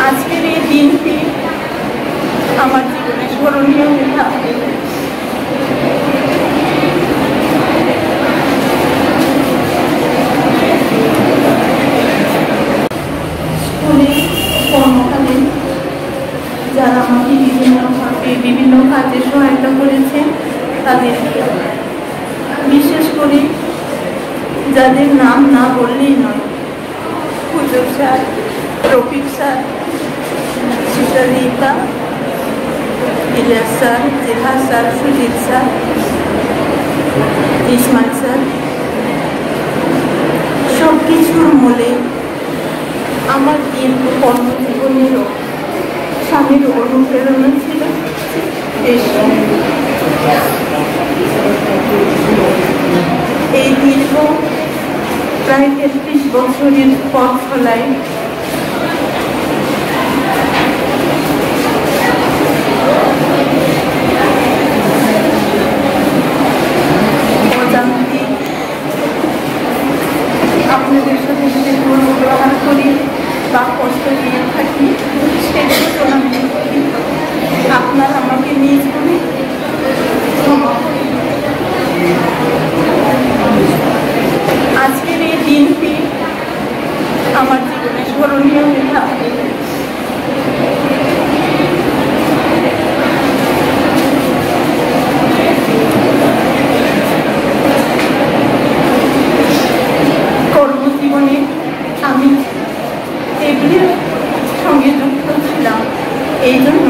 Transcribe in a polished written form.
আজকের এই দিনটি আমার জীবনে স্মরণীয় হয়ে থাকবে। স্কুলে কর্মকালে যারা আমাকে বিভিন্ন কাজে সহায়তা করেছেন তাদেরকে, বিশেষ করে যাদের নাম না বললেই নয়, হুজুর sir, Rafiq sir, Sucharita, Ilias sir, Jehad sir, Sujit sir, Ismail sir, সব কিছুর মূলে আমার দীর্ঘ কর্মজীবনেরও স্বামীর অনুপ্রেরণা ছিল এই দীর্ঘ প্রায় 33 বছরের পথ চলায় আপনাদের সাথে সাথে ব্যবহার করি বা কষ্ট দিয়ে থাকি, সেগুলো আমি আপনারা আমাকে নিজ করে ক্ষমা করি। আজকের এই দিনটি আমার জীবনে স্মরণীয় হয়ে থাকবে। কর্মজীবনে আমি এগুলির সঙ্গে যুক্ত ছিলাম, এই জন্য